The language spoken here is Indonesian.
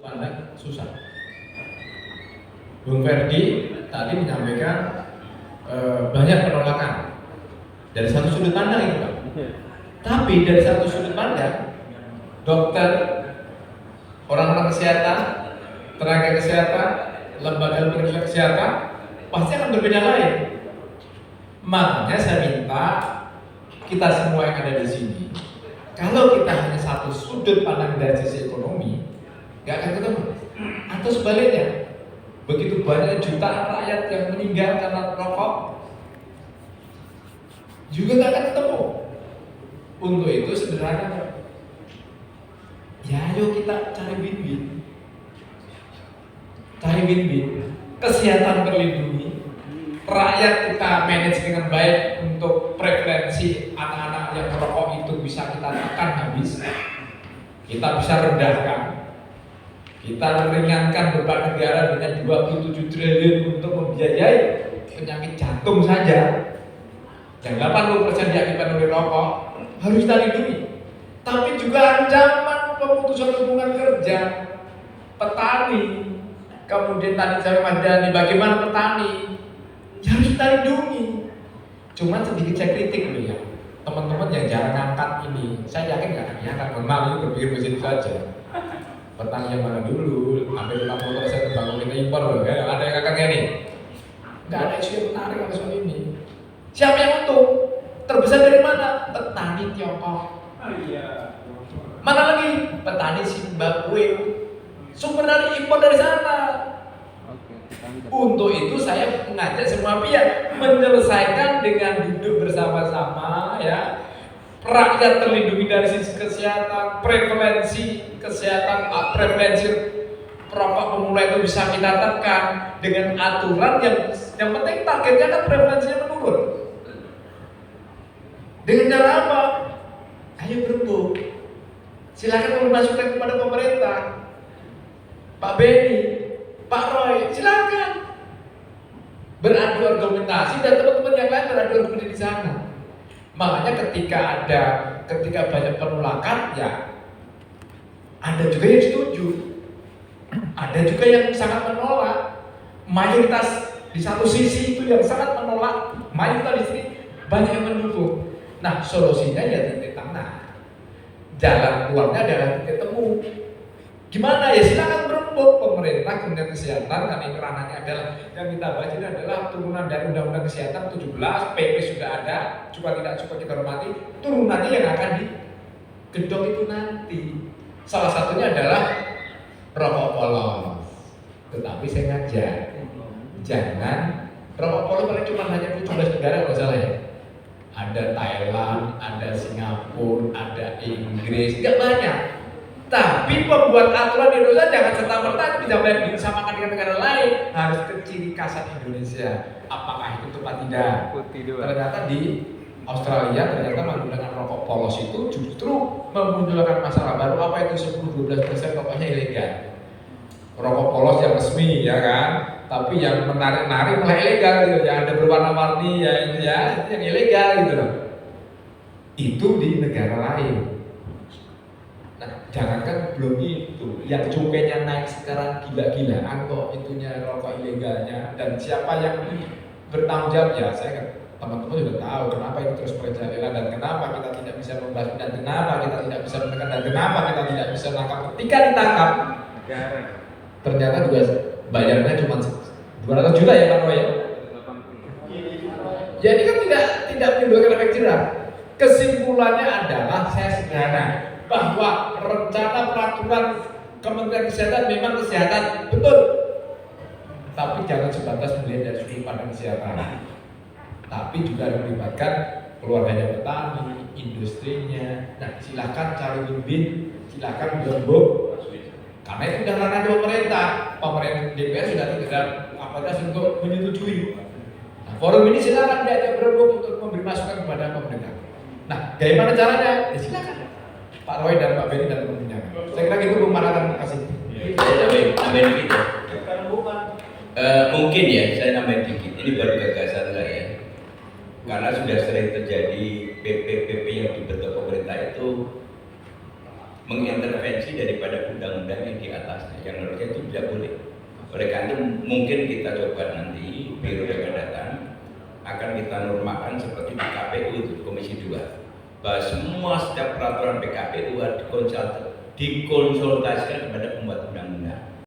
pandang susah. Bung Ferdi tadi menyampaikan banyak penolakan dari satu sudut pandang itu Pak. Tapi dari satu sudut pandang, dokter, orang-orang kesehatan, tenaga kesehatan, lembaga kesehatan pasti akan berbeda lain. Makanya saya minta kita semua yang ada di sini, kalau kita hanya satu sudut pandang dari sisi ekonomi, nggak akan ketemu. Atau sebaliknya, begitu banyak jutaan rakyat yang meninggal karena rokok, juga nggak akan ketemu. Untuk itu sederhana, ya ayo kita cari win-win. Cari win-win, kesehatan terlindungi, rakyat kita manage dengan baik untuk preferensi anak-anak yang merokok itu bisa kita tekan habis, kita bisa rendahkan, kita meringankan beban negara dengan 27 triliun untuk membiayai penyakit jantung saja yang 80% diakibatkan oleh rokok harus kita lindungi. Tapi juga ancaman pemutusan hubungan kerja petani, kemudian tadi saya madani bagaimana petani harus kita lindungi. Cuma sedikit saya kritik loh ya, teman-teman yang jarang angkat ini, saya yakin nggak akan diangkat. Normal ini berpikir begitu saja. Petani yang mana dulu, hampir 50% bangun kita impor loh, ya. Ada yang akan nih? Nggak ada isu yang menarik pada soal ini. Siapa yang untung? Terbesar dari mana? Petani Tiongkok. Mana lagi? Petani Zimbabwe. Sumber dari impor dari sana. Untuk itu saya mengajak semua pihak menyelesaikan dengan duduk bersama-sama ya. Rakyat terlindungi dari sisi kesehatan, prevalensi kesehatan, prevalensi perokok pemula itu bisa kita tekan dengan aturan yang penting targetnya kan prevalensinya menurun. Dengan cara apa? Ayo berembuk. Silakan memasukkan kepada pemerintah. Pak Benny, Pak Roy, silakan beradu argumentasi dan teman-teman yang lain beradu argumentasi di sana. Makanya ketika banyak penolakan, ya ada juga yang setuju, ada juga yang sangat menolak. Mayoritas di satu sisi itu yang sangat menolak, mayoritas di sini banyak yang mendukung. Nah, solusinya ya titik tengah. Jalan keluarnya adalah titik temu. Gimana ya, silakan berembuk pemerintah, Kementerian Kesehatan, karena ini ranahnya adalah yang kita bahas ini adalah turunan dari Undang-Undang Kesehatan 17, PP sudah ada, coba tidak coba kita hormati, turunannya yang akan digedok itu nanti. Salah satunya adalah rokok polos. Tetapi saya ngajak, jangan rokok polos paling cuma hanya 17 negara kalau salah ya. Ada Thailand, ada Singapura, ada Inggris, nggak banyak. Tapi pembuat aturan di Indonesia jangan serta-merta bisa boleh disamakan dengan negara lain. Harus ke ciri khasan Indonesia. Apakah itu tepat tidak? Ternyata di Australia ternyata menggunakan rokok polos itu justru memunculkan masalah baru. Apa itu 10-12% rokoknya ilegal. Rokok polos yang resmi ya kan, tapi yang menarik-narik malah ilegal gitu. Yang ada berwarna-warni ya itu ya yang ilegal gitu loh. Itu di negara lain. Nah, jangankan belum itu, yang cukainya naik sekarang gila-gilaan kok itunya rokok ilegalnya, dan siapa yang bertanggung jawab ya saya kan teman-teman sudah tahu kenapa itu terus merajalela dan kenapa kita tidak bisa membahas dan kenapa kita tidak bisa menekan dan kenapa kita tidak bisa menangkap ketika ditangkap. Ternyata juga bayarnya cuma 200 juta ya Pak Roy ya. Jadi kan tidak menimbulkan efek jerah. Kesimpulannya adalah saya sederhana, bahwa rencana peraturan Kementerian Kesehatan memang kesehatan betul, tapi jangan sebatas melihat dari sudut pandang kesehatan, tapi juga melibatkan keluarganya petani, industrinya. Nah, silakan cari win-win, silakan berembuk, karena itu sudah ranah pemerintah. Pemerintah DPR sudah tidak untuk menyetujui. Nah, forum ini silakan diajak berembuk untuk memberi masukan kepada pemerintah. Nah, bagaimana caranya? Ya silakan Pak Roy dan Pak Benny dan teman-temannya. Saya kira gitu Bung Maratan, terima kasih. Saya nambahin dikit ya. Mungkin ya, saya nambahin dikit. Ini baru gagasan saya. Karena sudah sering terjadi PP-PP yang dibentuk pemerintah itu mengintervensi daripada undang-undang yang di atasnya, yang harusnya itu tidak boleh. Oleh karena itu mungkin kita coba nanti periode yang akan datang akan kita normakan seperti di KPU itu Komisi 2, bahwa setiap peraturan PKPU harus dikonsultasikan kepada pembuat undang-undang.